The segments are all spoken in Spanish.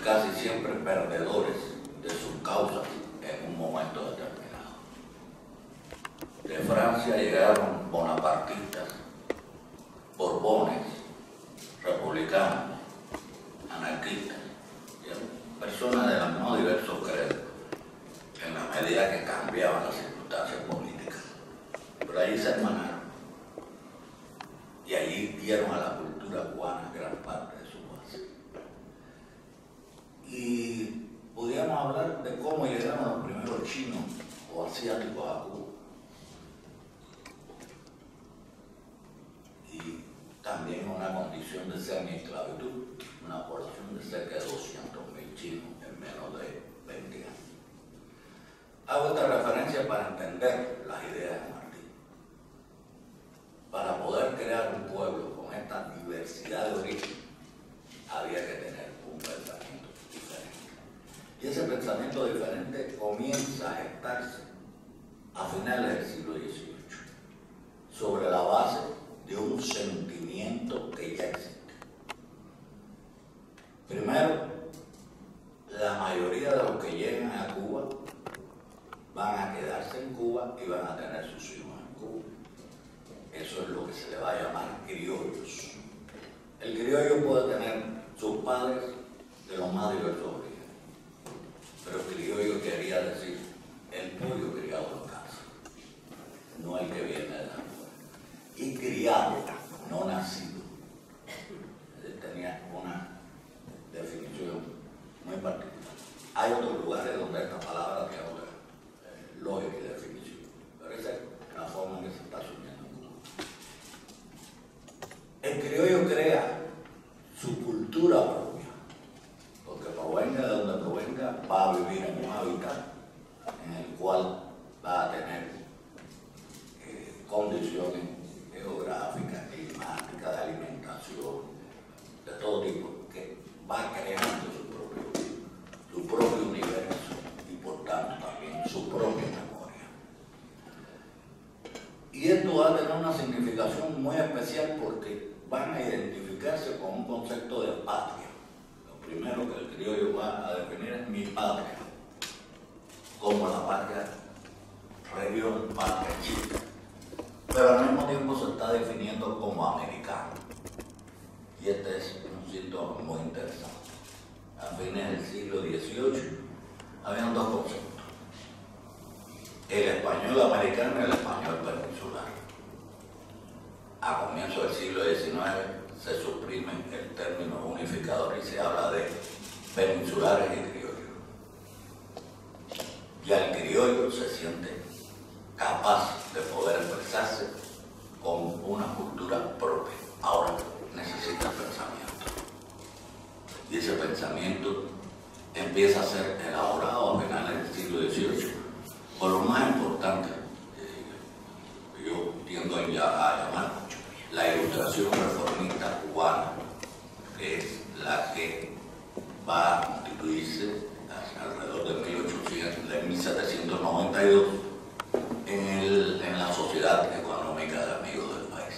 Casi siempre perdedores de sus causas en un momento determinado. De Francia llegaron bonapartistas, borbones, republicanos, anarquistas, personas de los más diversos credos, en la medida que cambiaban las circunstancias políticas. Pero allí se hermanaron y allí dieron a la cultura cubana gran parte de su base. Y podíamos hablar de cómo llegaron los primeros chinos o asiáticos a Cuba. Y también una condición de semi-esclavitud, una población de cerca de 200.000 chinos en menos de 20 años. Hago esta referencia para entender las ideas de Martí. Para poder crear un pueblo con esta diversidad de origen, había que tener un pensamiento diferente. Y ese pensamiento diferente comienza a gestarse a finales del siglo XVIII, sobre la base de un sentimiento que ya existe. Primero, la mayoría de los que llegan a Cuba van a quedarse en Cuba y van a tener sus hijos en Cuba. Eso es lo que se le va a llamar criollos. El criollo puede tener sus padres de los más diversos orígenes, pero criollo quería decir el pollo criado en casa, no el que viene de la afuera. Y criado, no nacido. Tenía una definición muy particular. Hay otros lugares donde esta palabra tiene otra lógica y definición, pero esa es la forma en que se está asumiendo en Cuba. El criollo crea su cultura propia, porque provenga de donde provenga, va a vivir en un hábitat en el cual va a tener condiciones geográficas, climáticas, de alimentación, de todo tipo, que va creando su propio universo y por tanto también su propia memoria. Y esto va a tener una significación muy especial porque van a identificarse con un concepto de patria. Lo primero que el criollo va a definir es mi patria, como la patria región, patria chica, pero al mismo tiempo se está definiendo como americano. Y este es un síntoma muy interesante. A fines del siglo XVIII habían dos conceptos: el español americano y el español peninsular. A comienzos del siglo XIX se suprime el término unificador y se habla de peninsulares y criollos. Ya el criollo se siente capaz de poder expresarse con una cultura propia. Ahora necesita pensamiento. Y ese pensamiento empieza a ser elaborado a finales del siglo XVIII por lo más importante, yo tiendo a llamar la ilustración reformista cubana, que es la que va a constituirse alrededor de 1792 en la Sociedad Económica de Amigos del País.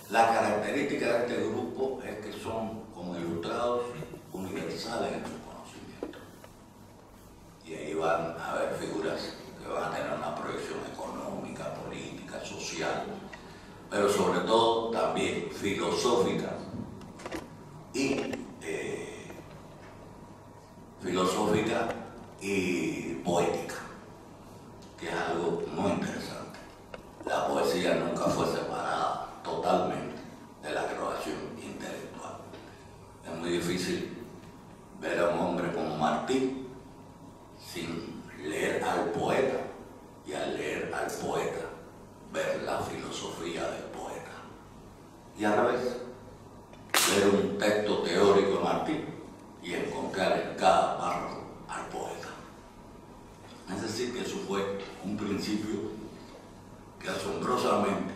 La característica de este grupo es que son como ilustrados universales en su conocimiento. Y ahí van a haber figuras que van a tener una proyección económica, política, social, pero sobre todo también filosófica y poética, que es algo muy interesante. La poesía nunca fue separada totalmente de la creación intelectual. Es muy difícil ver a un hombre como Martí sin leer al poeta, y al leer al poeta ver la filosofía del poeta, y al revés, ver un texto teórico de Martí y encontrar en cada párrafo al poeta. Es decir, que eso fue un principio que asombrosamente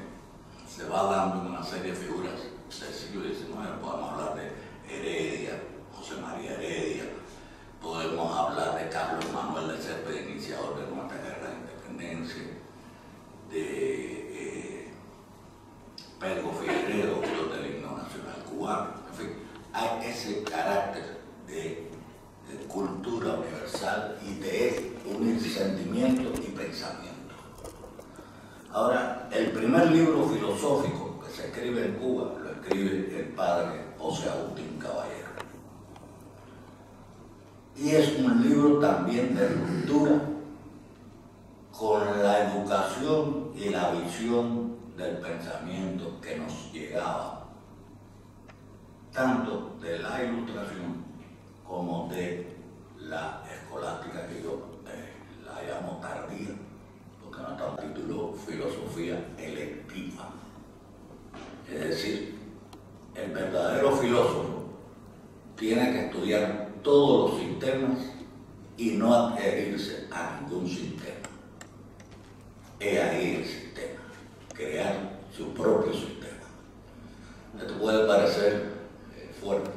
se va dando en una serie de figuras del siglo XIX. Podemos hablar de Heredia, José María Heredia, podemos hablar de Carlos Manuel de Céspedes, iniciador de nuestra guerra de independencia, de Pedro Figueredo, Dios de la ignorancia. cubano, en fin, hay ese carácter de cultura universal y de unir sentimiento y pensamiento. Ahora, el primer libro filosófico que se escribe en Cuba lo escribe el padre José Agustín Caballero. Y es un libro también de ruptura con la educación y la visión del pensamiento que nos llegaba, tanto de la Ilustración como de la escolástica, que yo la llamo tardía, porque no está un título Filosofía Electiva. Es decir, el verdadero filósofo tiene que estudiar todos los sistemas y no adherirse a ningún sistema. Es ahí el sistema, crear su propio sistema. Esto puede parecer fuerte,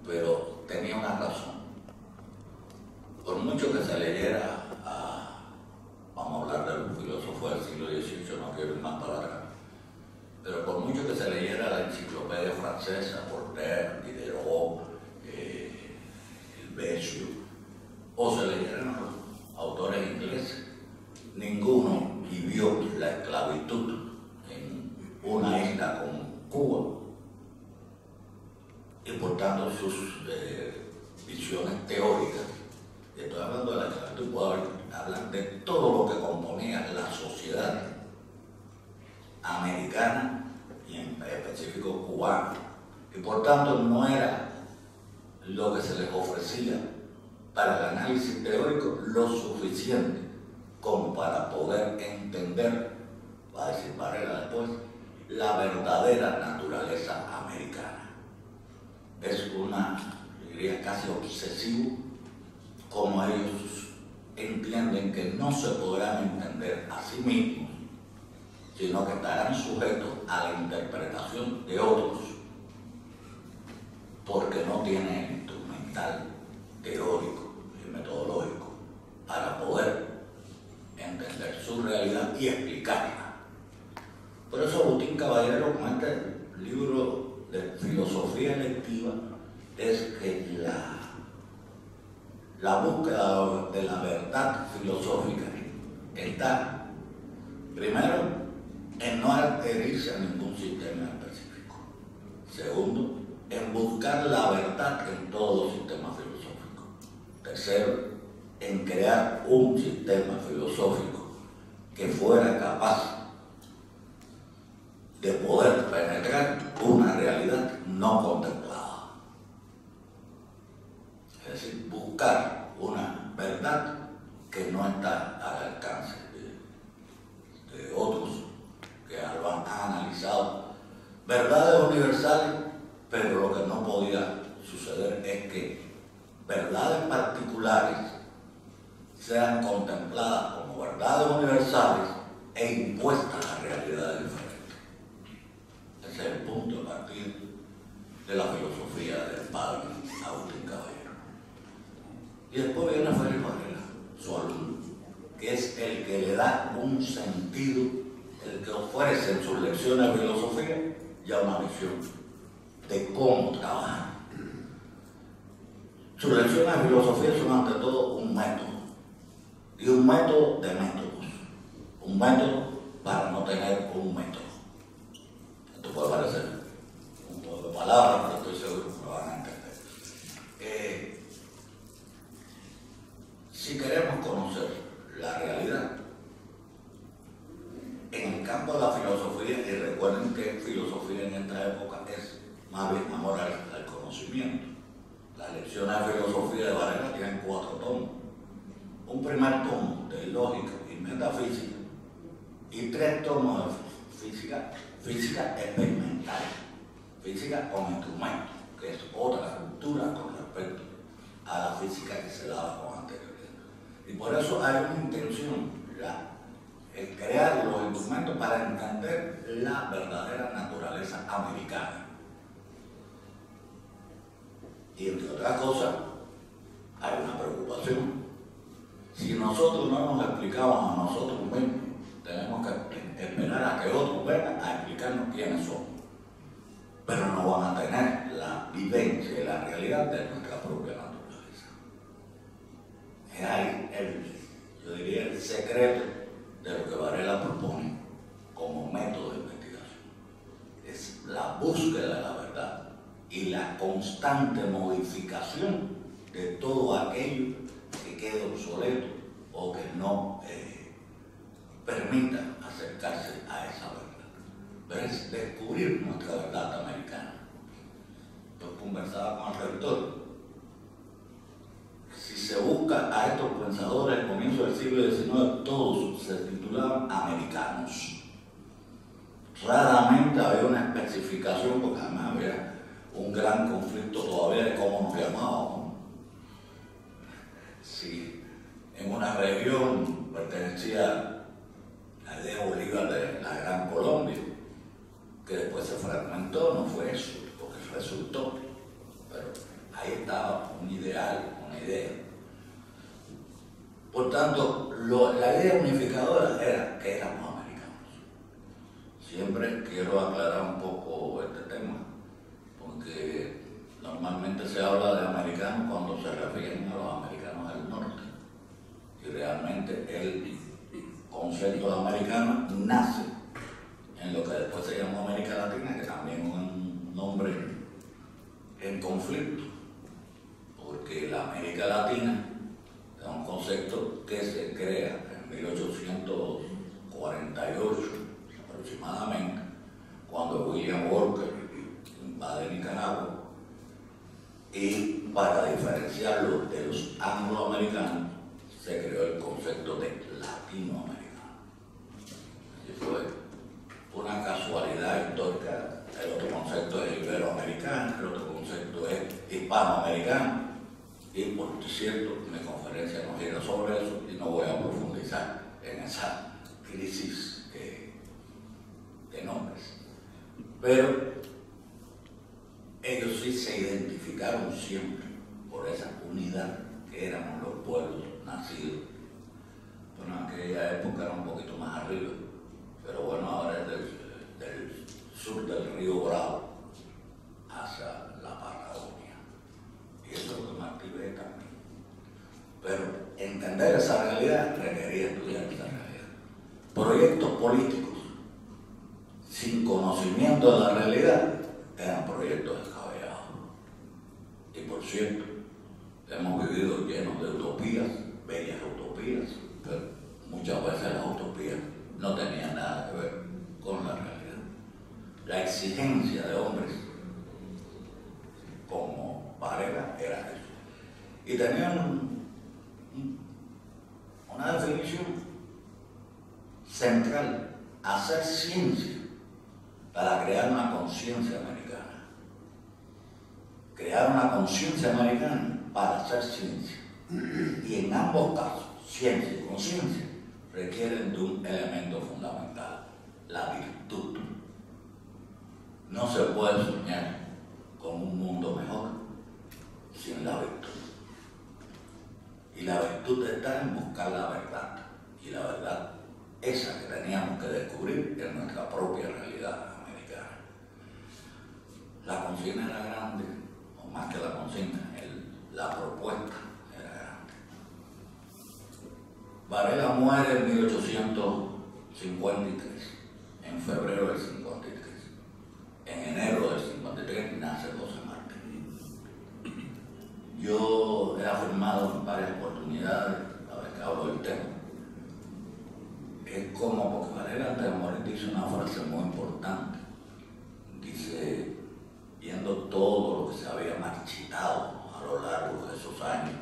pero tenía una razón. Por mucho que se leyera vamos a hablar de los filósofos del siglo XVIII, no quiero ir más para atrás, pero por mucho que se leyera la enciclopedia francesa, Voltaire, Diderot, Helvétius, o se leyeran los autores ingleses, ninguno vivió la esclavitud en una isla como Cuba, y por tanto sus visiones teóricas, y estoy hablando de la esclavitud, puedo hablar de todo lo que componía la sociedad americana y en específico cubana, y por tanto no era lo que se les ofrecía para el análisis teórico lo suficiente como para poder entender, va a decir Varela después, la verdadera naturaleza americana. Es una, diría, casi obsesivo, como ellos entienden que no se podrán entender a sí mismos, sino que estarán sujetos a la interpretación de otros, porque no tienen el instrumental teórico y metodológico para poder entender su realidad y explicarla. Por eso Agustín Caballero, con este libro de filosofía electiva, es que la búsqueda de la verdad filosófica está, primero, en no adherirse a ningún sistema específico. Segundo, en buscar la verdad en todos los sistemas filosóficos. Tercero, en crear un sistema filosófico que fuera capaz de poder penetrar una realidad no contemplada. Es decir, buscar una verdad que no está al alcance de otros que lo han analizado. Verdades universales, pero lo que no podía suceder es que verdades particulares sean contempladas como verdades universales e impuestas a realidades diferentes. Ese es el punto de partida de la filosofía del padre Agustín Caballero. Y después viene Félix Varela, su alumno, que es el que le da un sentido, el que ofrece en sus lecciones de filosofía ya una visión de cómo trabajar. Sus lecciones de filosofía son ante todo un método, y un método de métodos, un método para no tener un método. Esto puede parecer un juego de palabras, pero estoy seguro que lo van a entender. Si queremos conocer la realidad en el campo de la filosofía, y recuerden que filosofía en esta época es más bien amor al conocimiento. Las lecciones de filosofía de Varela tienen 4 tomos. Un primer tomo de lógica y metafísica y 3 tomos de física experimental, física con instrumentos, que es otra cultura con respecto a la física que se daba con anterioridad. Y por eso hay una intención, el crear los instrumentos para entender la verdadera naturaleza americana. Y entre otras cosas, hay una preocupación. Si nosotros no nos explicamos a nosotros mismos, tenemos que esperar a que otros vengan a explicarnos quiénes somos. Pero no van a realidad de nuestra propia naturaleza. Es ahí yo diría el secreto de lo que Varela propone como método de investigación. Es la búsqueda de la verdad y la constante modificación de todo aquello que quede obsoleto o que no permita acercarse a esa verdad. Pero es descubrir nuestra verdad americana. Yo conversaba con el rector. Si se busca a estos pensadores al comienzo del siglo XIX, todos se titulaban americanos. Raramente había una especificación, porque además había un gran conflicto todavía de cómo nos llamábamos. Si en una región pertenecía a la aldea Bolívar de la Gran Colombia, que después se fragmentó, no fue eso, porque resultó. Pero ahí estaba un ideal, una idea. Por tanto, la idea unificadora era que éramos americanos. Siempre quiero aclarar un poco este tema, porque normalmente se habla de americanos cuando se refieren a los americanos del norte. Y realmente el concepto de americano nace en lo que después se llamó América Latina, que también es un nombre en conflicto, porque la América Latina es un concepto que se crea en 1848 aproximadamente, cuando William Walker invade Nicaragua, y para diferenciarlo de los angloamericanos se creó el concepto de latinoamericano. Así fue una casualidad histórica. El otro concepto es iberoamericano, el otro concepto es hispanoamericano, y por cierto, mi conferencia no gira sobre eso y no voy a profundizar en esa crisis de nombres. Pero ellos sí se identificaron siempre por esa unidad que éramos los pueblos nacidos. Bueno, en aquella época era un poquito más arriba, pero bueno, ahora es del sur del río Bravo hacia la Patagonia. Y eso es lo que Martí ve también. Pero entender esa realidad requería estudiar esa realidad. Proyectos políticos sin conocimiento de la realidad eran proyectos descabellados. Y por cierto, hemos vivido llenos de utopías, bellas utopías, pero muchas veces las utopías no tenían nada que ver con la realidad. La exigencia de hombres como Varela era eso. Y tenían una definición central: hacer ciencia para crear una conciencia americana. Crear una conciencia americana para hacer ciencia. Y en ambos casos, ciencia y conciencia requieren de un elemento fundamental: la virtud. No se puede soñar con un mundo mejor sin la virtud. Y la virtud está en buscar la verdad. Y la verdad, esa que teníamos que descubrir, en nuestra propia realidad americana. La consigna era grande, o más que la consigna, la propuesta era grande. Varela muere en 1853, en febrero del 53. En enero del 53 nace José Martí. Yo he afirmado en varias oportunidades, a ver que hablo del tema, es como, porque Varela antes de morir dice una frase muy importante. Dice, viendo todo lo que se había marchitado a lo largo de esos años,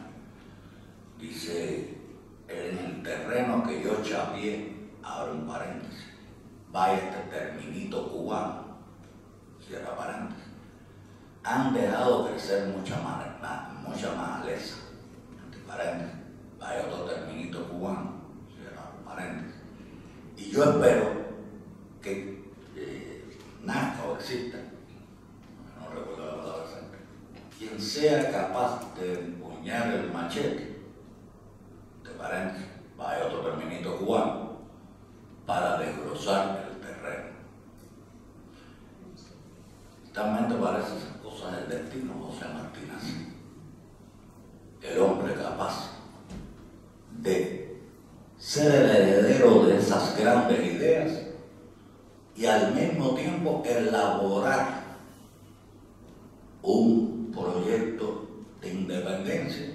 dice, en el terreno que yo chapié, abro un paréntesis, vaya este terminito cubano, cierra paréntesis, han dejado crecer mucha maleza, entre paréntesis, vaya otro terminito cubano, cierra paréntesis. Y yo espero que nazca o exista, no recuerdo la palabra exacta, quien sea capaz de empuñar el machete, de paréntesis, vaya otro terminito cubano, para desglosar el terreno. También te parecen esas cosas destino José Martínez, el hombre capaz de ser el heredero de esas grandes ideas y al mismo tiempo elaborar un proyecto de independencia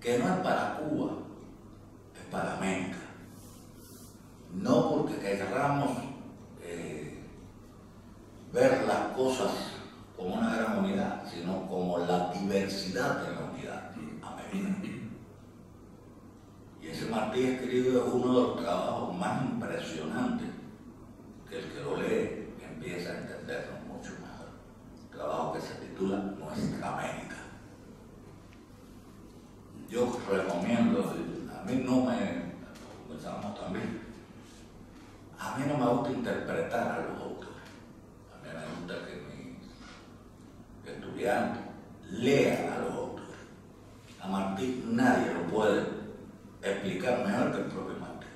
que no es para Cuba, es para América. No porque queramos ver las cosas como una gran unidad, sino como la diversidad de la unidad americana. Y ese Martí escribe uno de los trabajos más impresionantes, que el que lo lee empieza a entenderlo mucho mejor. Un trabajo que se titula Nuestra América. Yo recomiendo, a mí no me, comenzamos también, a mí no me gusta interpretar a los autores. A mí me gusta que mis estudiantes lean a los autores. A Martí nadie lo puede explicar mejor que el propio Martí.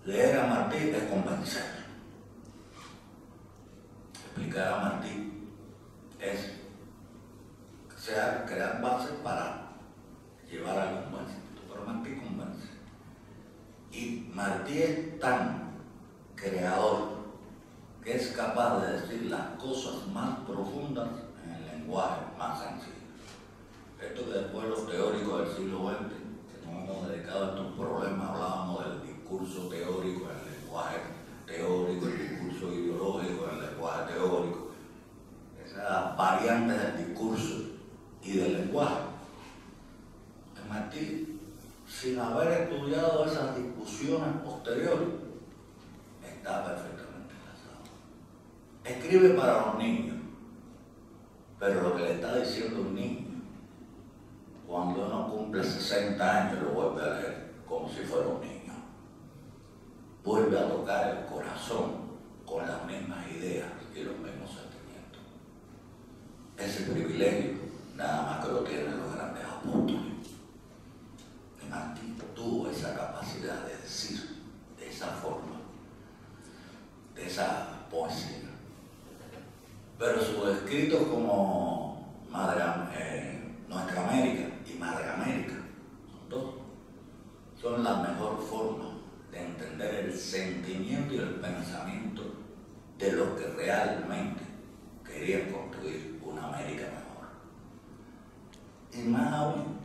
Leer a Martí es convencer. Explicar a Martí es crear bases para llevar al convencimiento. Pero Martí convence. Y Martí es tan creador que es capaz de decir las cosas más profundas en el lenguaje más sencillo. Esto que después los teóricos del siglo XX, que nos hemos dedicado a estos problemas, hablábamos del discurso teórico, el lenguaje teórico, el discurso ideológico, el lenguaje teórico, esas variantes del discurso y del lenguaje. El Martí, sin haber estudiado esas discusiones posteriores, está perfectamente enlazado. Escribe para los niños, pero lo que le está diciendo un niño, cuando uno cumple 60 años, lo vuelve a leer como si fuera un niño. Vuelve a tocar el corazón con las mismas ideas y los mismos sentimientos. Ese privilegio nada más que lo tienen los grandes apóstoles. Y Martí tuvo esa capacidad de decir de esa forma, de esa poesía. Pero sus escritos como Nuestra América y Madre América, son dos, son la mejor forma de entender el sentimiento y el pensamiento de los que realmente querían construir una América mejor. Y más aún,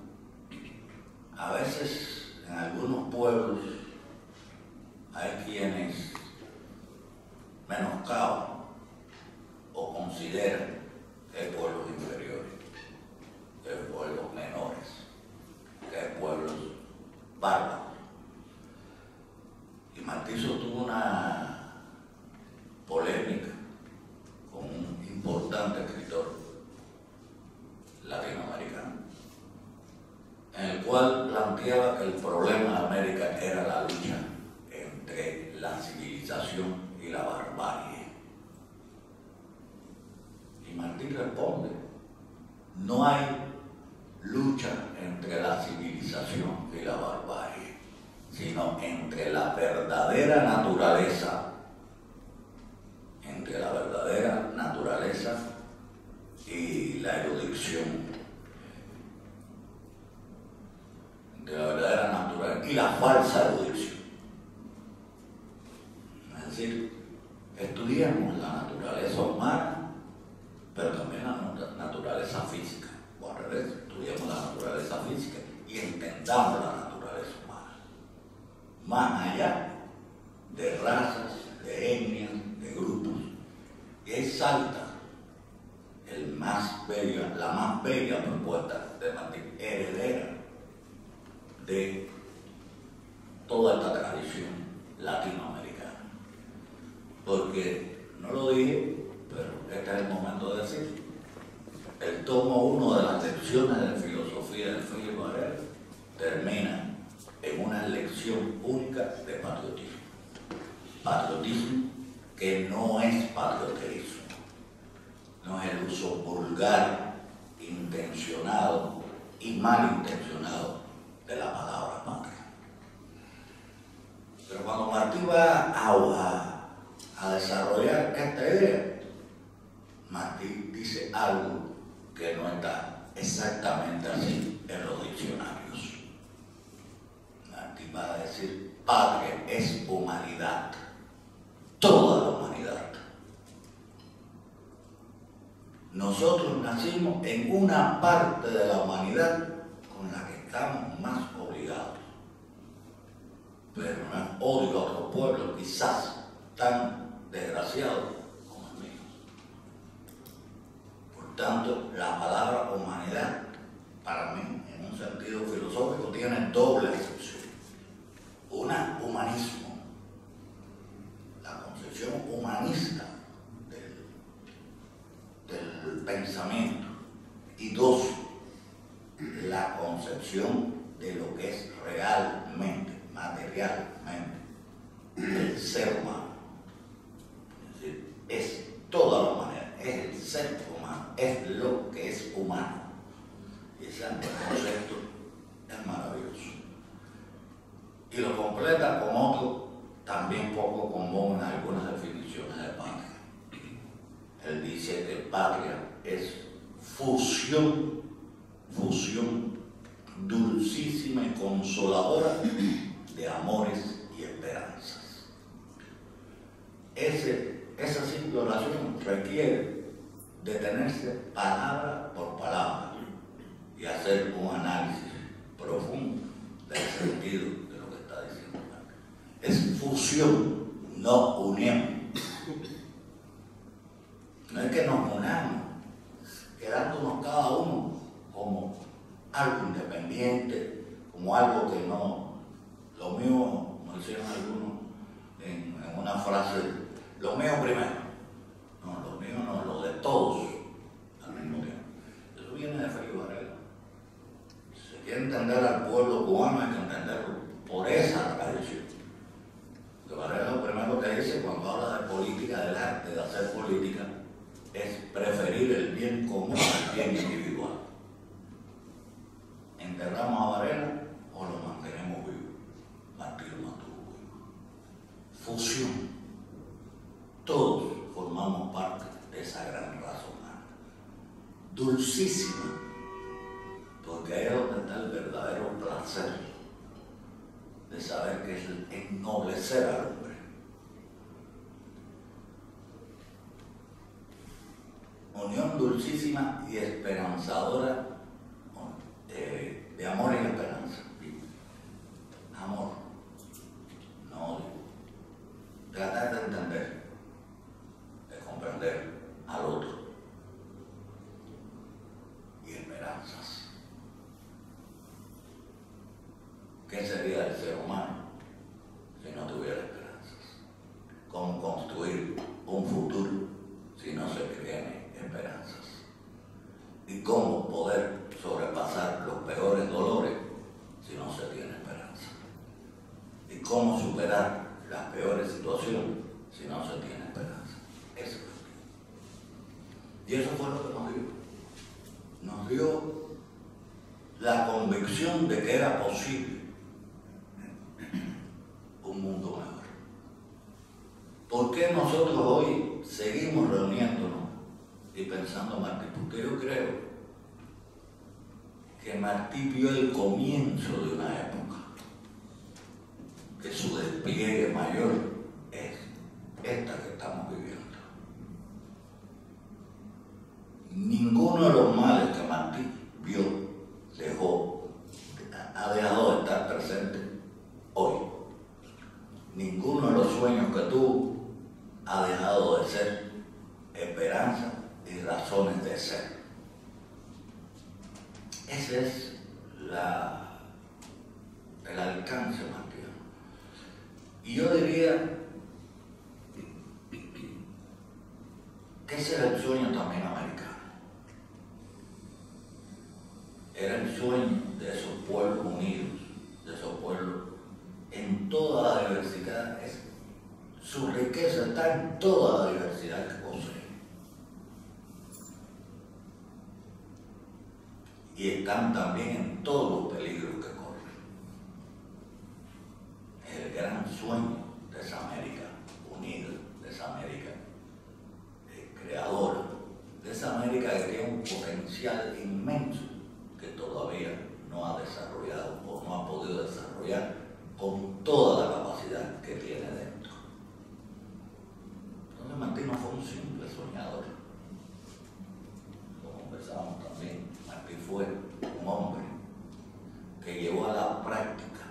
a veces en algunos pueblos hay quienes menoscaban o consideran que hay pueblos inferiores, que hay pueblos menores, que hay pueblos bárbaros. Y Martí sostuvo una polémica con un importante escritor latinoamericano, en el cual planteaba que el problema de América era la lucha entre la civilización y la barbarie. Y Martí responde: no hay lucha entre la civilización y la barbarie, sino entre la verdadera naturaleza, y la erudición, entre la verdadera naturaleza y la falsa erudición. Es decir, estudiamos la naturaleza humana, pero también la naturaleza física. O al revés, estudiamos la naturaleza física y entendamos la naturaleza humana. Más allá de razas, de etnias, de grupos. Y ahí salta la más bella propuesta de Martí, heredera de toda esta tradición latinoamericana. Porque, no lo dije, pero este es el momento de decir, el tomo 1 de las lecciones de filosofía de Philip Varela termina en una lección única de patriotismo. Patriotismo que no es patrioterismo, no es el uso vulgar, intencionado y malintencionado de la palabra patria. Pero cuando Martí va a desarrollar esta idea, Martí dice algo que no está exactamente así en los diccionarios. Martí va a decir, patria es humanidad, toda la humanidad. Nosotros nacimos en una parte de la humanidad con la que estamos más obligados, pero no odio a otros pueblos quizás tan desgraciados como el mío. Por tanto, la palabra humanidad, para mí, en un sentido filosófico, tiene doble acepción. Una, humanismo, la concepción humanista del pensamiento, y dos, la concepción de lo que es realmente, materialmente, el ser humano. Es decir, es toda la humanidad, es el ser humano, es lo que es humano. Y ese concepto es maravilloso. Y lo completa con otro, también poco común en algunas definiciones de patria. Él dice que patria es fusión dulcísima y consoladora de amores y esperanzas. Esa simple oración requiere detenerse palabra por palabra y hacer un análisis profundo del sentido de lo que está diciendo. Es fusión, no unión. No es que nos unamos, quedándonos cada uno como algo independiente, como algo que no, lo mío, como decían algunos en una frase, lo mío primero. No, lo mío no, lo de todos al mismo tiempo. Eso viene de Félix Varela. Si se quiere entender al pueblo cubano, hay que entenderlo por esa tradición. Que Varela lo primero que dice cuando habla de política, del arte de hacer política, es preferir el bien común al bien individual. ¿Enterramos a Varela o lo mantenemos vivo? Martí lo mantuvo vivo. Fusión. Todos formamos parte de esa gran raza humana. Dulcísima, porque ahí es donde está el verdadero placer de saber que es ennoblecer al hombre. Unión dulcísima y esperanzadora de amor y esperanza. Amor, no odio. Tratar de entender, de comprender al otro. Y esperanzas. ¿Qué sería el ser humano si no tuviera esperanzas? ¿Cómo construir un futuro si no se tiene esperanzas? ¿Y cómo poder sobrepasar los peores dolores si no se tiene esperanza? ¿Y cómo superar las peores situaciones si no se tiene esperanza? Eso es. Y eso fue lo que nos dio. Nos dio la convicción de que era posible un mundo mejor. ¿Por qué nosotros hoy seguimos reuniéndonos y pensando en Martí? Porque yo creo que Martí vio el comienzo de una época, que su despliegue mayor es esta que estamos viviendo. Ninguno de los males que Martí vio ha dejado de estar presente hoy. Ninguno de los sueños que tuvo ha dejado de ser esperanza y razones de ser. Ese es el alcance martiano. Y yo diría que ese era el sueño también americano. Era el sueño de esos pueblos unidos, de esos pueblos en toda la diversidad. Su riqueza está en toda la diversidad que posee. Y están también en todos los peligros que corren. Es el gran sueño de esa América unida, de esa América creadora, de esa América potencial inmenso que todavía no ha desarrollado o no ha podido desarrollar con toda la capacidad que tiene dentro. Entonces Martí no fue un simple soñador. Como conversábamos también, Martí fue un hombre que llevó a la práctica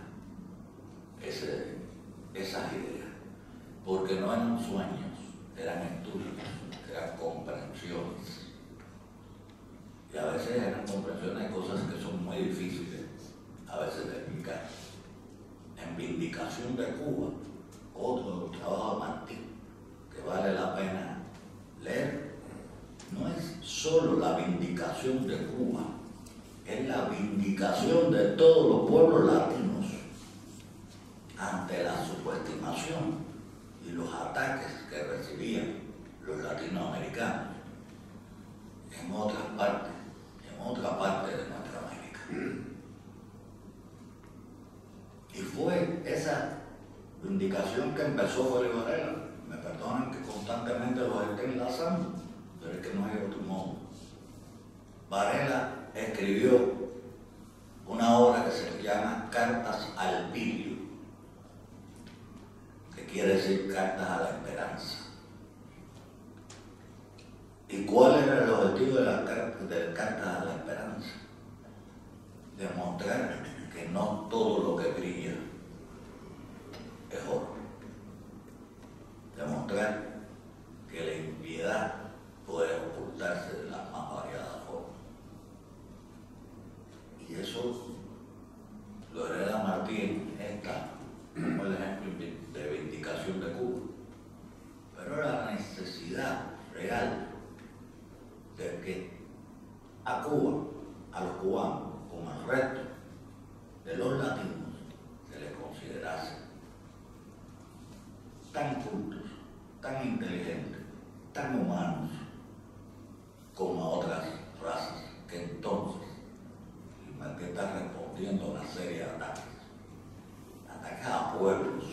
esas ideas, porque no eran sueños, eran estudios, eran comprensiones. Y a veces eran comprensiones de cosas que son muy difíciles a veces de explicar. En Vindicación de Cuba, otro trabajo de Martí que vale la pena leer, no es solo la vindicación de Cuba, es la vindicación de todos los pueblos latinos ante la subestimación y los ataques que recibían los latinoamericanos en otras partes, en otra parte de nuestra América. Y fue esa vindicación que empezó Félix Varela. Me perdonan que constantemente los esté enlazando, pero es que no hay otro modo. Varela escribió una obra que se llama Cartas al Pilio, que quiere decir cartas a la esperanza. ¿Y cuál era el objetivo de las cartas a la esperanza? Demostrar que no todo lo que brilla es oro. Demostrar que la impiedad puede ocultarse de las más variadas formas. Y eso lo hereda Martí como el ejemplo de Vindicación de Cuba. Pero la necesidad real de que a Cuba, a los cubanos, como al resto de los latinos, se les considerase tan cultos, tan inteligentes, tan humanos como a otras razas, que entonces Martí está respondiendo a una serie de ataques a pueblos,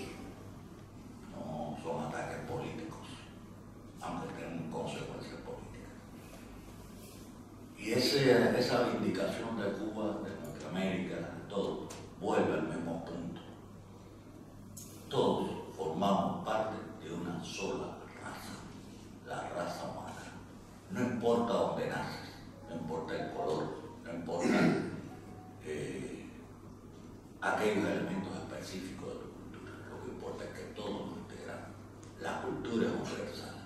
no son ataques políticos, aunque tengan consecuencias políticas. Y esa vindicación de Cuba, de Norteamérica, de todo, vuelve al mismo punto. Todos formamos parte de una sola raza, la raza humana. No importa dónde naces, no importa el color, no importa aquellos elementos específicos de tu cultura. Lo que importa es que todos nos integramos. La cultura es universal.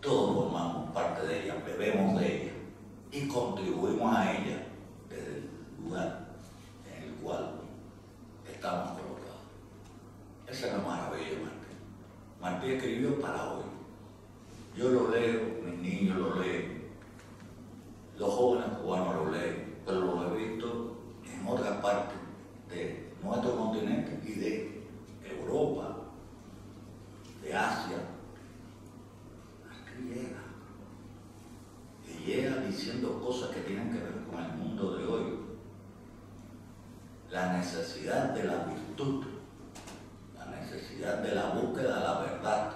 Todos formamos parte de ella, bebemos de ella y contribuimos a ella desde el lugar en el cual estamos colocados. Esa es la maravilla de Martí. Martí escribió para hoy. Yo lo leo, mis niños lo leen, los jóvenes cubanos lo leen, pero lo he visto en otras partes de nuestro continente y de Europa, de Asia. Aquí llega. Y llega diciendo cosas que tienen que ver con el mundo de hoy. La necesidad de la virtud, la necesidad de la búsqueda de la verdad.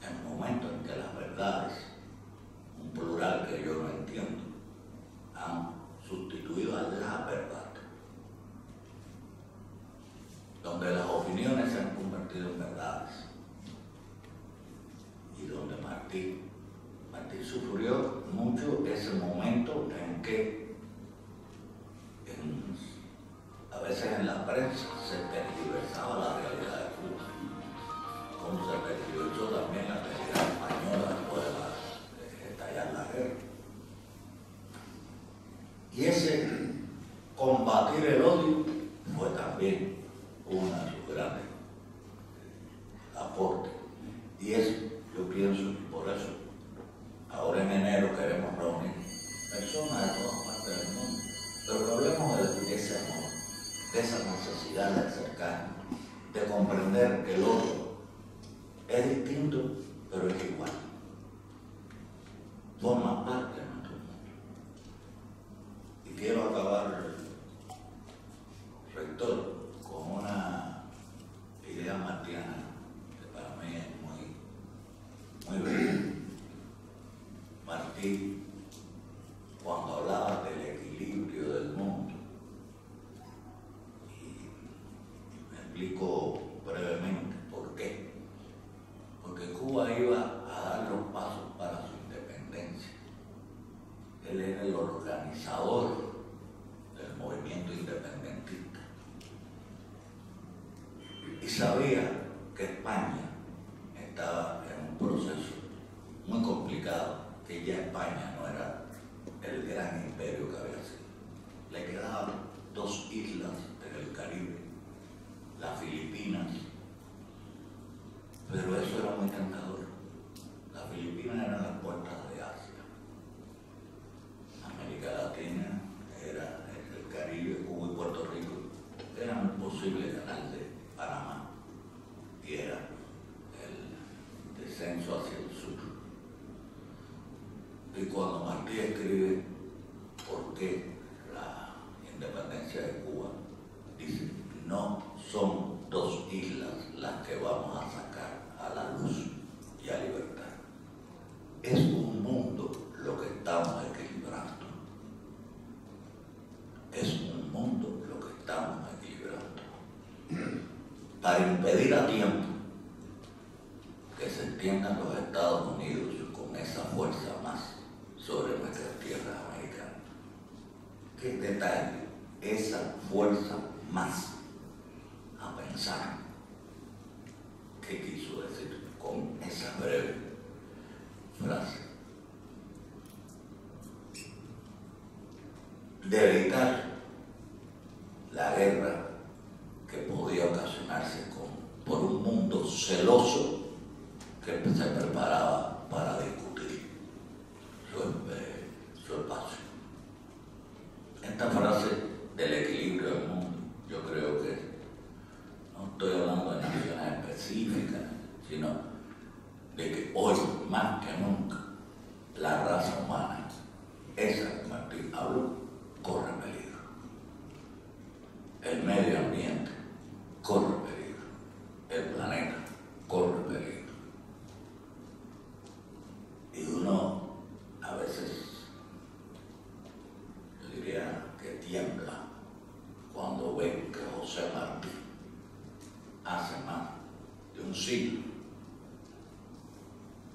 En el momento en que las verdades, un plural que yo no entiendo, han sustituido a la verdad, donde las opiniones se han convertido en verdades y donde Martí sufrió mucho ese momento en que a veces en la prensa se tergiversaba la realidad de Cuba, como se tergiversó también la realidad española después de estallar la guerra. Y ese combatir el odio fue también una de sus grandes aportes. Y eso, yo pienso, y por eso, ahora en enero queremos reunir personas de todas partes del mundo, pero que hablemos de ese amor, de esa necesidad de acercarnos, de comprender que el otro es distinto, pero es igual. Forma parte de nuestro mundo. Y quiero acabar, rector, con una idea martiana que para mí es muy bella. Martí significado que ya España no era el gran imperio que había sido. Le quedaban 2 islas en el Caribe, las Filipinas, pero eso era muy tentador. Las Filipinas eran las puertas de Asia. América Latina era el Caribe, Cuba y Puerto Rico, eran un posible canal de Panamá y era el descenso hacia el sur. Y cuando Martí escribe por qué la independencia de Cuba, dice: no son 2 islas las que vamos a sacar a la luz y a libertad. Es un mundo lo que estamos equilibrando. Es un mundo lo que estamos equilibrando. Para impedir a tiempo que se extiendan los Estados Unidos con esa fuerza más sobre nuestras tierras americanas. ¿Qué detalle? Esa fuerza más. A pensar qué quiso decir con esa breve frase. De evitar la guerra que podía ocasionarse por un mundo celoso que se preparaba para discutir su espacio. Esta frase del equilibrio del mundo, yo creo que no estoy hablando de naciones específicas, sino de que hoy, más que nunca, la raza humana, esa que Martí habló, corre peligro. El medio ambiente corre peligro. El planeta corre peligro. Y uno a veces, yo diría que tiembla cuando ve que José Martí hace más de un siglo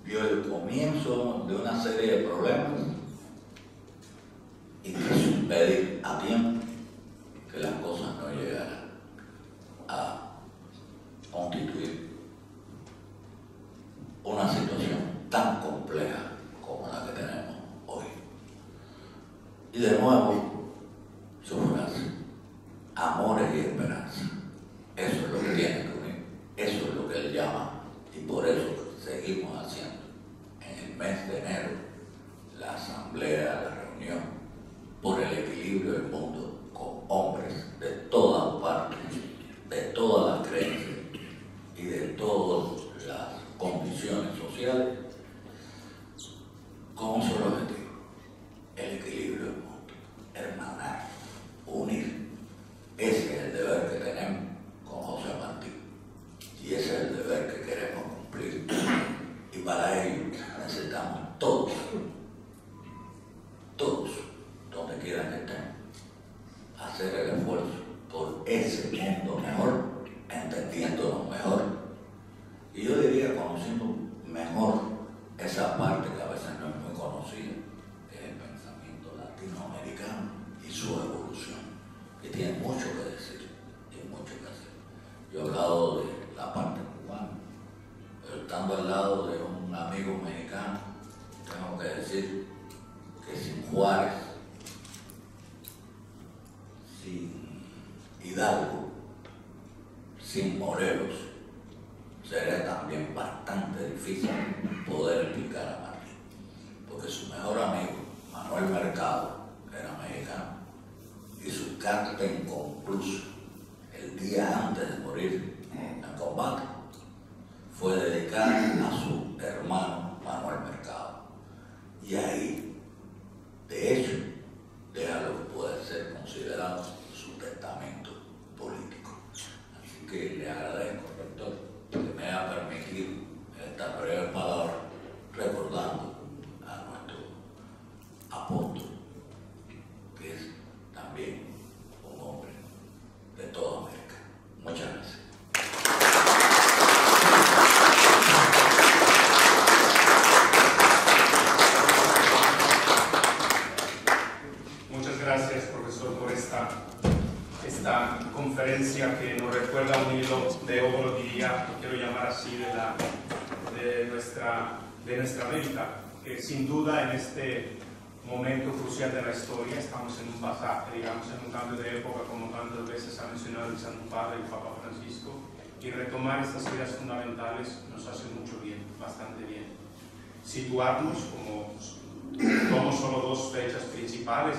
vio el comienzo de una serie de problemas y quiso impedir a tiempo que las cosas no llegaran a constituir una situación tan compleja como la que tenemos hoy. Y de nuevo, su frase: amores y esperanza. Eso es lo que tiene que unir, eso es lo que él llama, y por eso seguimos haciendo en el mes de enero la asamblea, la reunión por el equilibrio del mundo, con hombres de todas partes, de todas las creencias y de todas las condiciones sociales, con un solo objetivo: el equilibrio del mundo, hermanar, unir. Ese es el deber que tenemos con José Martí y ese es el deber que queremos cumplir, y para ello necesitamos todos, donde quieran que estén, hacer el esfuerzo por ese mundo mejor, entendiéndonos mejor, y yo diría conociendo mejor esa parte que a veces no es muy conocida, que es el pensamiento latinoamericano y su evolución, que tiene mucho que decir, tiene mucho que hacer. Yo he hablado de la parte cubana, pero estando al lado de un amigo mexicano, tengo que decir que sin Juárez, sin Hidalgo, sin Morelos, sería también bastante difícil poder explicar a Martí, porque su mejor amigo, Manuel Mercado, era mexicano, y su carta inconclusa, el día antes de morir en combate, fue dedicada a su hermano Manuel Mercado. Y ahí, de hecho, deja lo que puede ser considerado su testamento político. Así que le agradezco, rector, que me haya permitido esta breve palabra recordando a nuestro apóstol, que es también un hombre de toda América. Muchas gracias. Muchas gracias, profesor, por esta conferencia que nos recuerda un hilo de oro, diría, lo quiero llamar así, de nuestra América, que sin duda en este momento crucial de la historia estamos en un pasaje, digamos, en un cambio de época, como tantas veces ha mencionado el Santo Padre y el Papa Francisco, y retomar estas ideas fundamentales nos hace mucho bien, bastante bien. Situarnos como tomamos solo dos fechas principales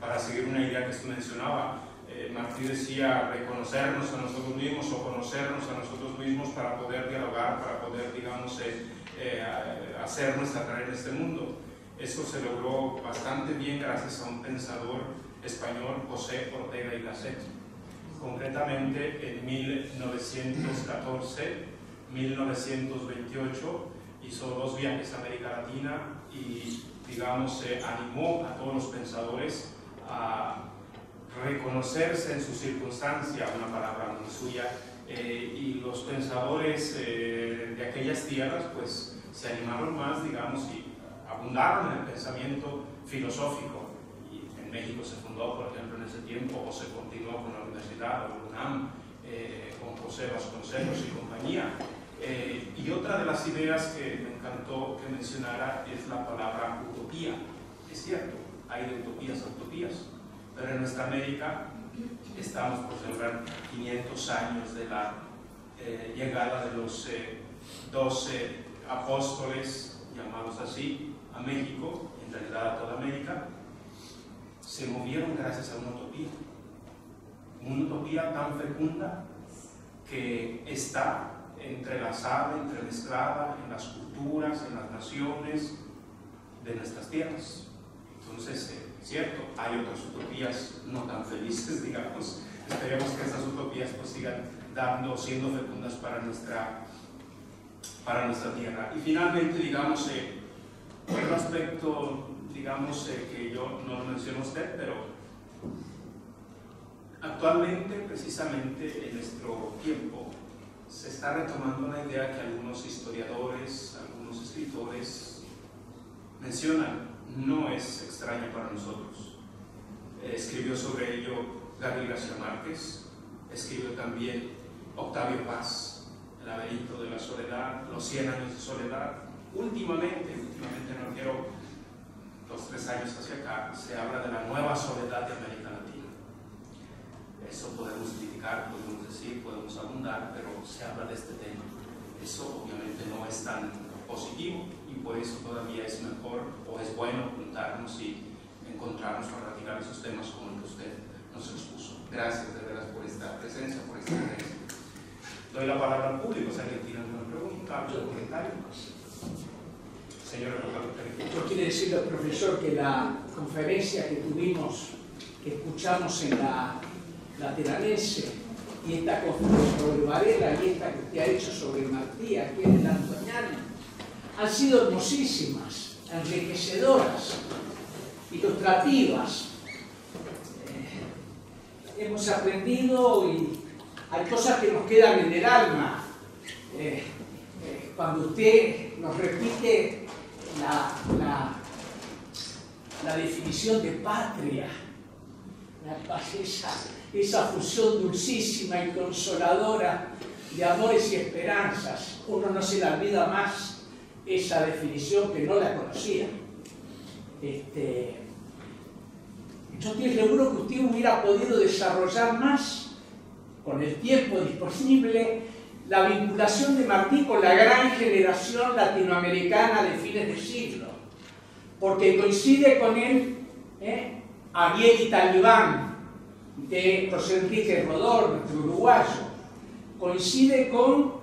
para seguir una idea que usted mencionaba. Martí decía reconocernos a nosotros mismos o conocernos a nosotros mismos para poder dialogar, para poder, digamos, hacer nuestra tarea en este mundo. Eso se logró bastante bien gracias a un pensador español, José Ortega y Gasset. Concretamente, en 1914-1928 hizo dos viajes a América Latina y, digamos, animó a todos los pensadores a reconocerse en su circunstancia, una palabra muy suya, y los pensadores de aquellas tierras pues se animaron más, digamos, y abundaron en el pensamiento filosófico. Y en México se fundó, por ejemplo, en ese tiempo, o se continuó con la Universidad, o la UNAM, con José Vasconcelos y compañía. Y otra de las ideas que me encantó que mencionara es la palabra utopía. Es cierto, hay de utopías a utopías, pero en nuestra América estamos por celebrar 500 años de la llegada de los 12 apóstoles, llamados así, a México, en realidad a toda América. Se movieron gracias a una utopía tan fecunda que está entrelazada, entremezclada en las culturas, en las naciones de nuestras tierras. Entonces, cierto, hay otras utopías no tan felices, digamos. Esperemos que esas utopías pues sigan siendo fecundas para nuestra tierra. Y finalmente, digamos, otro aspecto, digamos, que yo no lo menciono a usted, pero actualmente, precisamente en nuestro tiempo, se está retomando una idea que algunos historiadores, algunos escritores mencionan. No es extraña para nosotros. Escribió sobre ello Gabriel García Márquez, escribió también Octavio Paz, El laberinto de la soledad, Los 100 años de soledad. Últimamente no quiero, 2-3 años hacia acá, se habla de la nueva soledad de América Latina. Eso podemos criticar, podemos decir, podemos abundar, pero se habla de este tema. Eso obviamente no es tan positivo y por eso todavía es mejor o es bueno juntarnos y encontrarnos a radicar esos temas como el que usted nos expuso. Gracias de veras por esta presencia, por esta presencia. Doy la palabra al público, si alguien tiene alguna pregunta, algún comentario. Señor Esto quiere decir, profesor, que la conferencia que tuvimos, que escuchamos en la Lateranense, y esta conferencia sobre Varela y esta que usted ha hecho sobre Martí aquí en el Antoniano, han sido hermosísimas, enriquecedoras, ilustrativas. Hemos aprendido y hay cosas que nos quedan en el alma. Cuando usted nos repite la definición de patria, esa fusión dulcísima y consoladora de amores y esperanzas, uno no se la olvida más esa definición que no la conocía. Yo estoy seguro que usted hubiera podido desarrollar más, con el tiempo disponible, la vinculación de Martí con la gran generación latinoamericana de fines de siglo, porque coincide con él Ariel y Talibán, de José Enrique Rodó, nuestro uruguayo, coincide con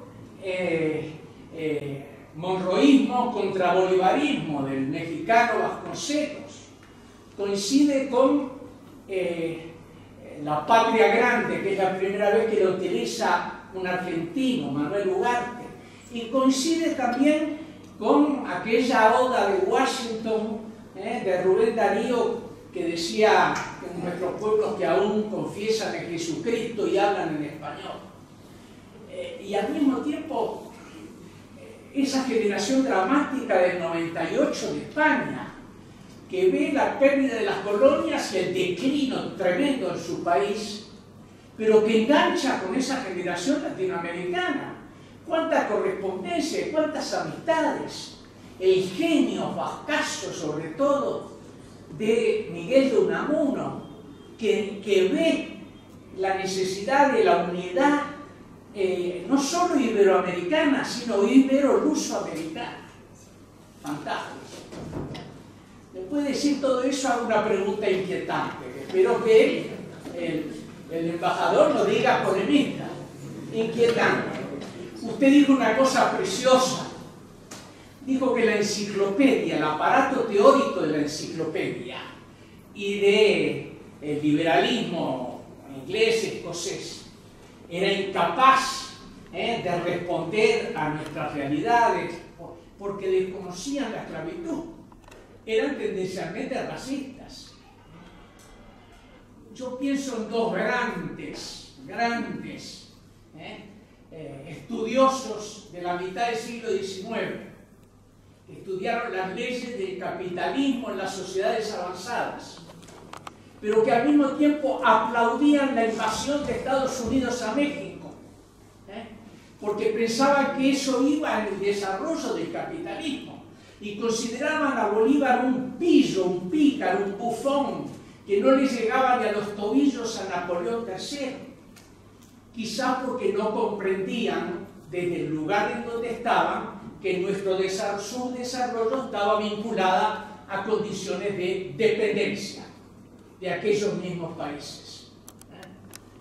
monroísmo contra bolivarismo del mexicano Vasconcelos, coincide con la patria grande, que es la primera vez que lo utiliza un argentino, Manuel Ugarte, y coincide también con aquella oda de Washington, de Rubén Darío, que decía en nuestros pueblos que aún confiesan en Jesucristo y hablan en español. Y al mismo tiempo, esa generación dramática del 98 de España, que ve la pérdida de las colonias y el declino tremendo en su país, pero que engancha con esa generación latinoamericana. Cuánta correspondencia, cuántas amistades. el genio vascazo, sobre todo, de Miguel de Unamuno, que ve la necesidad de la unidad no solo iberoamericana, sino ibero-luso-americana. Fantástico. Después de decir todo eso, hago una pregunta inquietante, que espero que el embajador lo diga polemista. Inquietante. Usted dijo una cosa preciosa. Dijo que la enciclopedia, el aparato teórico de la enciclopedia y del liberalismo inglés, escocés, era incapaz de responder a nuestras realidades porque desconocían la esclavitud. Eran tendencialmente racistas. Yo pienso en dos grandes estudiosos de la mitad del siglo XIX, que estudiaron las leyes del capitalismo en las sociedades avanzadas, pero que al mismo tiempo aplaudían la invasión de Estados Unidos a México, porque pensaban que eso iba en el desarrollo del capitalismo, y consideraban a Bolívar un pillo, un pícaro, un bufón, que no le llegaba ni a los tobillos a Napoleón III, quizás porque no comprendían desde el lugar en donde estaban que su desarrollo estaba vinculada a condiciones de dependencia de aquellos mismos países.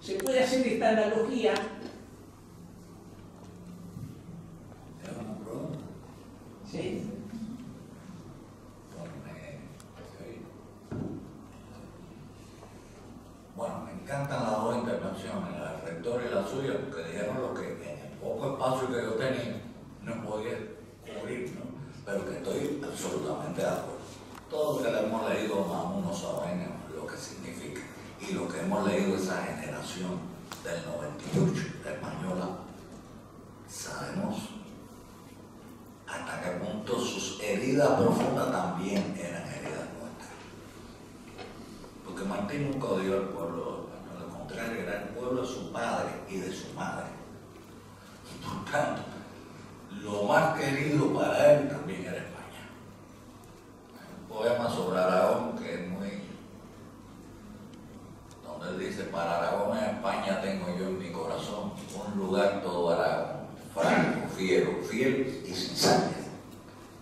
Se puede hacer esta analogía. ¿Sí? Bueno, me encantan las dos intervenciones, la del rector y la suya, porque dijeron lo que en el poco espacio que yo tenía no podía cubrir, ¿no? Pero que estoy absolutamente de acuerdo. Todo lo que le hemos leído más o menos sabemos lo que significa, y lo que hemos leído esa generación del 98 española, sabemos hasta qué punto sus heridas profundas también eran heridas nuestras. Porque Martín nunca odió al pueblo español, al contrario, era el pueblo de su padre y de su madre. Y por tanto, lo más querido para él también era España. Un poema sobre Aragón que es muy... donde él dice: para Aragón en España tengo yo en mi corazón un lugar todo Aragón, franco, fiero, fiel y sin sangre.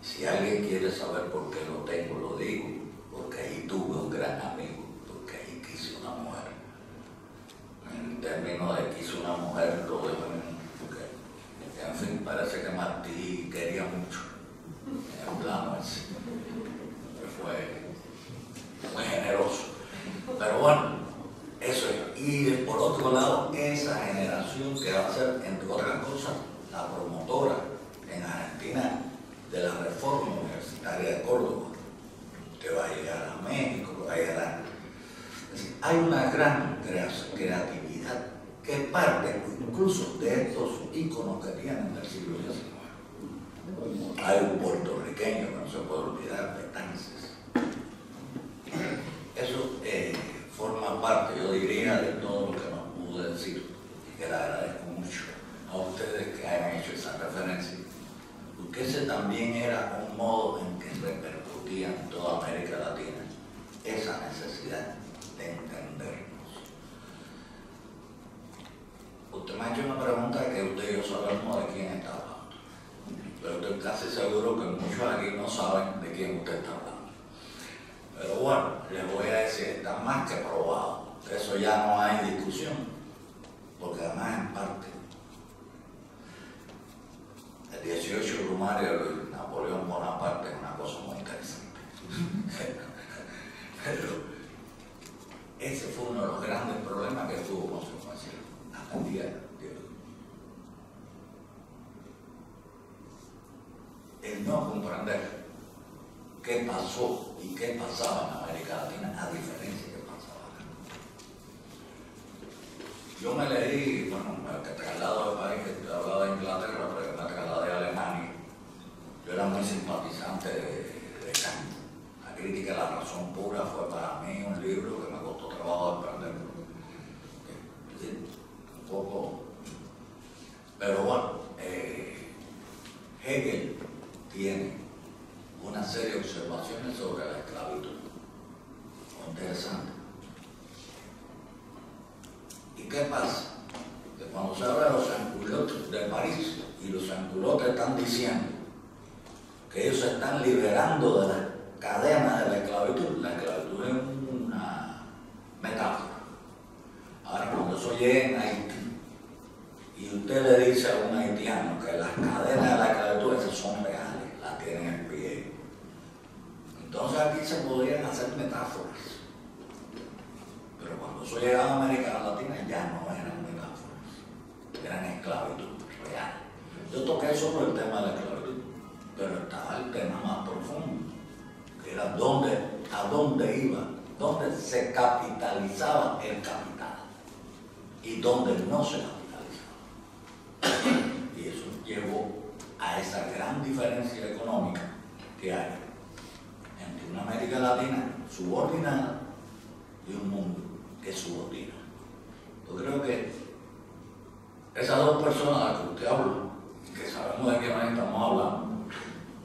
Si alguien quiere saber por qué lo tengo, lo digo, porque ahí tuve un gran amigo, porque ahí quise una mujer. En términos de quise una mujer, lo dejo porque, en fin, parece que Martí quería mucho, en el plano ese, que fue muy generoso. Pero bueno, eso es. Y por otro lado, esa generación que va a ser, entre otras cosas, la promotora en Argentina de la reforma universitaria de Córdoba, que va a llegar a México, que va a llegar a... Es decir, hay una gran creatividad que parte incluso de estos íconos que tienen del siglo XIX. Hay un puertorriqueño que no se puede olvidar, Betances. Eso forma parte, yo diría, de todo lo que nos pude decir, y que le agradezco mucho a ustedes que hayan hecho esa referencia, porque ese también era un modo en que repercutía en toda América Latina esa necesidad de entendernos. Usted me ha hecho una pregunta que usted y yo sabemos de quién está hablando, pero estoy casi seguro que muchos aquí no saben de quién usted está hablando. Pero bueno, les voy a decir, está más que probado, eso ya no hay discusión, porque además en parte el 18 Brumario de Napoleón Bonaparte es una cosa muy interesante. Pero ese fue uno de los grandes problemas que tuvo con su nación hasta el día de hoy. El no comprender qué pasó y qué pasaba en América Latina, a diferencia de qué pasaba acá. Yo me leí, bueno, que traslado de país, que hablaba de Inglaterra, pero me trasladé a Alemania. Yo era muy simpatizante de Kant. La crítica de la razón pura fue para mí un libro que me costó trabajo desprenderlo. Un poco. Pero bueno, Hegel tiene serie de observaciones sobre la esclavitud. Muy interesante. ¿Y qué pasa? Que cuando se habla de los sans-culottes de París, y los sans-culottes están diciendo que ellos se están liberando de la cadena de la esclavitud es una metáfora. Ahora, cuando eso llegue en Haití, y usted le dice a un haitiano que las cadenas de la esclavitud esas son reales, las tienen en pie, entonces aquí se podrían hacer metáforas. Pero cuando eso llegaba a América Latina ya no eran metáforas, eran esclavitud real. Yo toqué sobre el tema de la esclavitud, pero estaba el tema más profundo, que era a dónde iba, dónde se capitalizaba el capital y dónde no se capitalizaba. Y eso llevó a esa gran diferencia económica que hay entre una América Latina subordinada y un mundo que subordina. Yo creo que esas dos personas de las que usted habló, que sabemos de qué manera estamos hablando,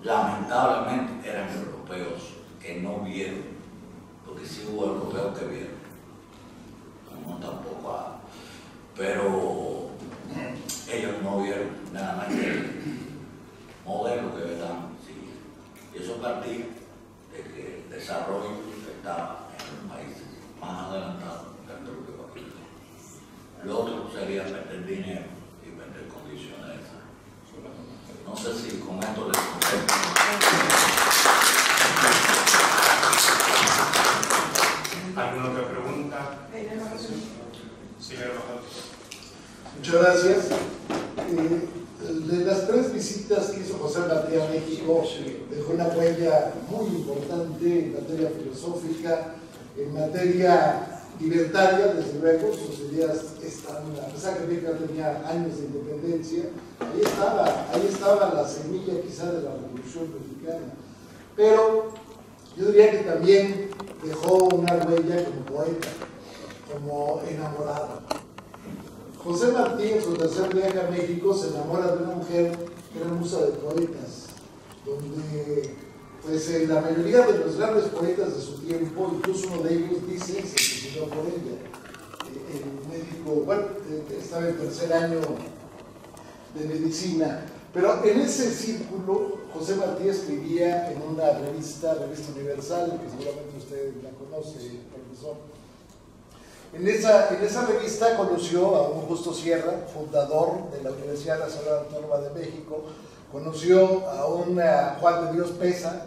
lamentablemente eran europeos que no vieron, porque sí hubo europeos que vieron, no tampoco, pero ellos no vieron nada más que el modelo que estaban siguiendo. Y eso partía de que el desarrollo estaba en los países más adelantados del propio país. Lo otro sería perder dinero y perder condiciones de desarrollo. No sé si con esto les contesto. ¿Alguna otra pregunta? Señor embajador. Muchas gracias. De las 3 visitas que hizo José Martí a México, dejó una huella muy importante en materia filosófica, en materia libertaria, desde luego. Sus ideas están, a pesar que México tenía años de independencia, ahí estaba la semilla quizá de la Revolución Mexicana. Pero yo diría que también dejó una huella como poeta, como enamorado. José Martí, en su tercer viaje a México, se enamora de una mujer que era musa de poetas, donde pues la mayoría de los grandes poetas de su tiempo, incluso uno de ellos dice, se suicidó por ella. El médico, bueno, estaba en tercer año de medicina, pero en ese círculo José Martí escribía en una revista Universal, que seguramente usted la conoce, profesor. En esa revista conoció a un Justo Sierra, fundador de la Universidad Nacional Autónoma de México, conoció a un Juan de Dios Peza,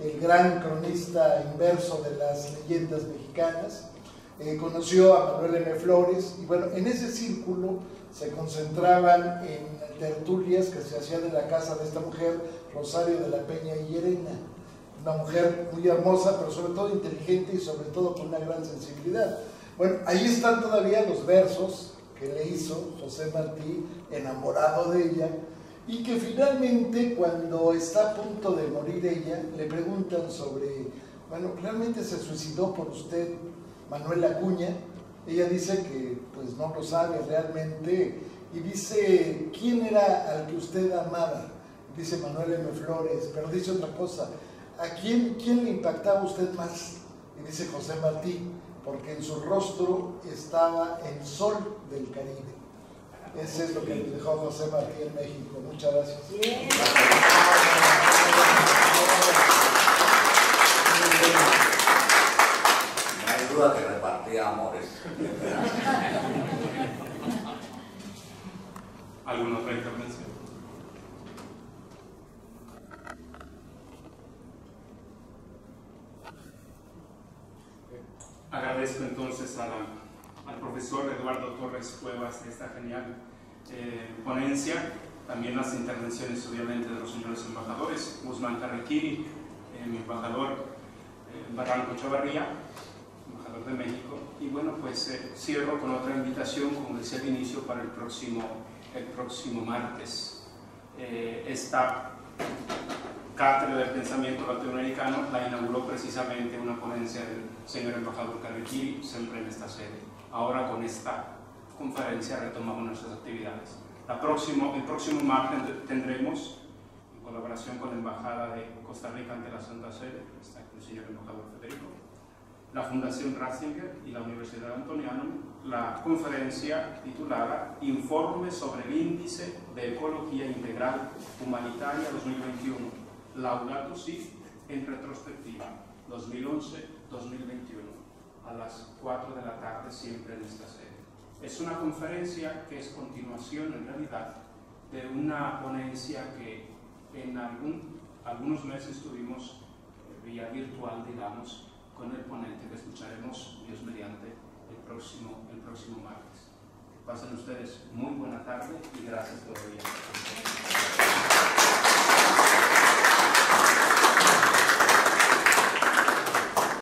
el gran cronista inverso de las leyendas mexicanas, conoció a Manuel M. Flores, y bueno, en ese círculo se concentraban en tertulias que se hacían en la casa de esta mujer, Rosario de la Peña y Llerena, una mujer muy hermosa, pero sobre todo inteligente y sobre todo con una gran sensibilidad. Bueno, ahí están todavía los versos que le hizo José Martí, enamorado de ella, y que finalmente, cuando está a punto de morir ella, le preguntan sobre, bueno, ¿realmente se suicidó por usted Manuel Acuña? Ella dice que pues no lo sabe realmente, y dice, ¿quién era al que usted amaba? Dice Manuel M. Flores, pero dice otra cosa, ¿a quién le impactaba usted más? Y dice José Martí, porque en su rostro estaba el sol del Caribe. Ese es lo que le dejó José Martí en México. Muchas gracias. No hay duda que repartía amores. ¿Alguna otra intervención? Agradezco entonces al profesor Eduardo Torres Cuevas de esta genial ponencia, también las intervenciones obviamente de los señores embajadores, Guzmán Carrequiri, mi embajador Barranco Chavarría, embajador de México, y bueno, pues cierro con otra invitación, como decía al inicio, para el próximo martes. Esta Cátedra del Pensamiento Latinoamericano la inauguró precisamente una ponencia del señor embajador Carrequiri, siempre en esta sede. Ahora con esta conferencia retomamos nuestras actividades. El próximo martes tendremos colaboración con la Embajada de Costa Rica ante la Santa Sede, está aquí el señor embajador Federico, la Fundación Ratzinger y la Universidad de Antonianum, la conferencia titulada Informe sobre el Índice de Ecología Integral Humanitaria 2021, Laudato Si en retrospectiva, 2011-2021, a las 4 de la tarde, siempre en esta sede. Es una conferencia que es continuación, en realidad, de una ponencia que en algunos meses tuvimos vía virtual, digamos, con el ponente que escucharemos, Dios mediante, el próximo martes. Pasen ustedes muy buena tarde y gracias todavía.